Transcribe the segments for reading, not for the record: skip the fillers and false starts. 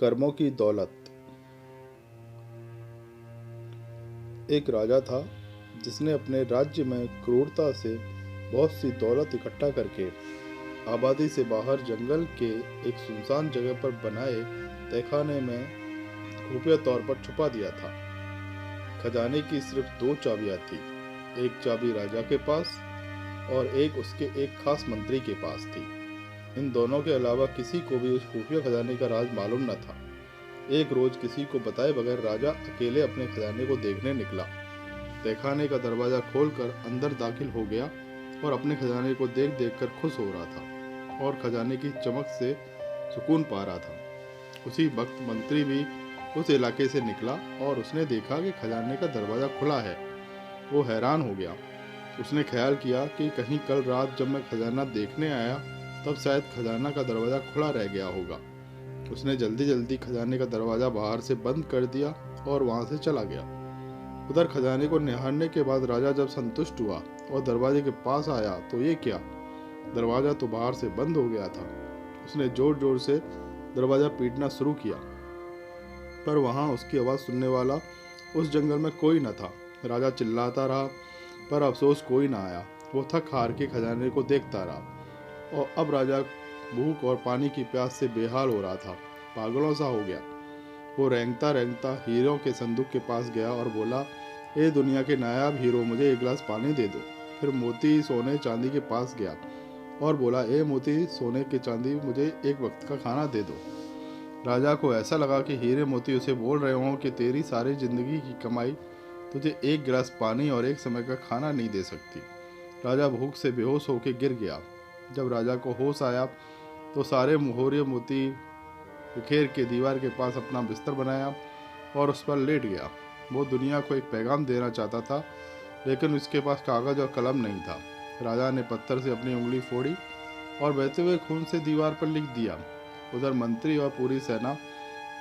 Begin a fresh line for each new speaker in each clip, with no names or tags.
कर्मों की दौलत। एक राजा था जिसने अपने राज्य में क्रूरता से बहुत सी दौलत इकट्ठा करके आबादी से बाहर जंगल के एक सुनसान जगह पर बनाए तहखाने में खुफिया तौर पर छुपा दिया था। खजाने की सिर्फ दो चाबियां थी, एक चाबी राजा के पास और एक उसके एक खास मंत्री के पास थी। इन दोनों के अलावा किसी को भी उस खुफिया खजाने का राज मालूम न था। एक रोज किसी को बताए बगैर राजा अकेले अपने खजाने को देखने निकला। तहखाने का दरवाजा खोलकर अंदर दाखिल हो गया और अपने खजाने को देख देख कर खुश हो रहा था और खजाने की चमक से सुकून पा रहा था। उसी वक्त मंत्री भी उस इलाके से निकला और उसने देखा कि खजाने का दरवाजा खुला है। वो हैरान हो गया। उसने ख्याल किया कि कहीं कल रात जब मैं खजाना देखने आया तब शायद खजाना का दरवाजा खुला रह गया होगा। उसने जल्दी जल्दी खजाने का दरवाजा बाहर से बंद कर दिया और वहां से चला गया। उधर खजाने को निहारने के बाद राजा जब संतुष्ट हुआ और दरवाजे के पास आया तो ये क्या, दरवाजा तो बाहर से बंद हो गया था। उसने जोर जोर से दरवाजा पीटना शुरू किया, पर वहां उसकी आवाज सुनने वाला उस जंगल में कोई न था। राजा चिल्लाता रहा, पर अफसोस कोई न आया। वो थक हार के खजाने को देखता रहा और अब राजा भूख और पानी की प्यास से बेहाल हो रहा था, पागलों सा हो गया। वो रेंगता रेंगता हीरों के संदूक के पास गया और बोला, ए दुनिया के नायाब हीरो, मुझे एक गिलास पानी दे दो। फिर मोती सोने चांदी के पास गया और बोला, ए मोती सोने के चांदी, मुझे एक वक्त का खाना दे दो। राजा को ऐसा लगा कि हीरे मोती उसे बोल रहे हों कि तेरी सारी जिंदगी की कमाई तुझे एक गिलास पानी और एक समय का खाना नहीं दे सकती। राजा भूख से बेहोश होकर गिर गया। जब राजा को होश आया तो सारे मोहरे मोती बिखेर के दीवार के पास अपना बिस्तर बनाया और उस पर लेट गया। वो दुनिया को एक पैगाम देना चाहता था, लेकिन उसके पास कागज और कलम नहीं था। राजा ने पत्थर से अपनी उंगली फोड़ी और बहते हुए खून से दीवार पर लिख दिया। उधर मंत्री और पूरी सेना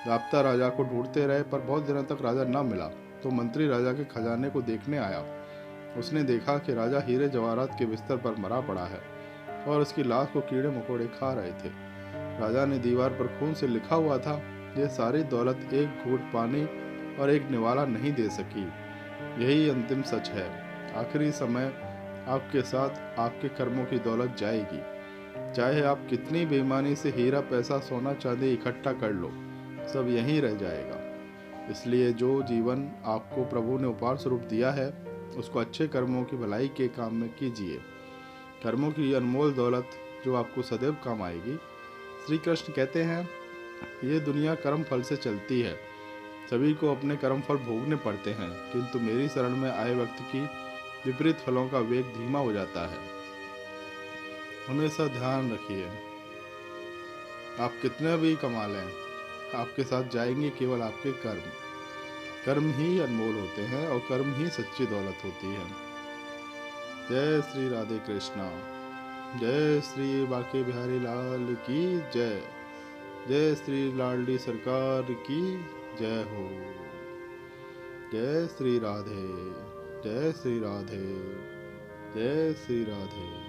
राब्ता राजा को ढूंढते रहे, पर बहुत दिनों तक राजा न मिला। तो मंत्री राजा के खजाने को देखने आया। उसने देखा कि राजा हीरे जवाहरात के बिस्तर पर मरा पड़ा है और उसकी लाश को कीड़े मकोड़े खा रहे थे। राजा ने दीवार पर खून से लिखा हुआ था, यह सारी दौलत एक घूंट पानी और एक निवाला नहीं दे सकी। यही अंतिम सच है। आखिरी समय आपके साथ आपके कर्मों की दौलत जाएगी। चाहे आप कितनी बेईमानी से हीरा पैसा सोना चांदी इकट्ठा कर लो, सब यहीं रह जाएगा। इसलिए जो जीवन आपको प्रभु ने उपहार स्वरूप दिया है, उसको अच्छे कर्मों की भलाई के काम में कीजिए। कर्मों की अनमोल दौलत जो आपको सदैव काम आएगी। श्री कृष्ण कहते हैं, ये दुनिया कर्म फल से चलती है। सभी को अपने कर्म फल भोगने पड़ते हैं, किंतु मेरी शरण में आए व्यक्ति की विपरीत फलों का वेग धीमा हो जाता है। हमेशा ध्यान रखिए, आप कितने भी कमा लें, आपके साथ जाएंगे केवल आपके कर्म। कर्म ही अनमोल होते हैं और कर्म ही सच्ची दौलत होती है। जय श्री राधे कृष्णा। जय श्री बाके बिहारी लाल की जय। जय श्री लाडली सरकार की जय हो। जय श्री राधे, जय श्री राधे, जय श्री राधे।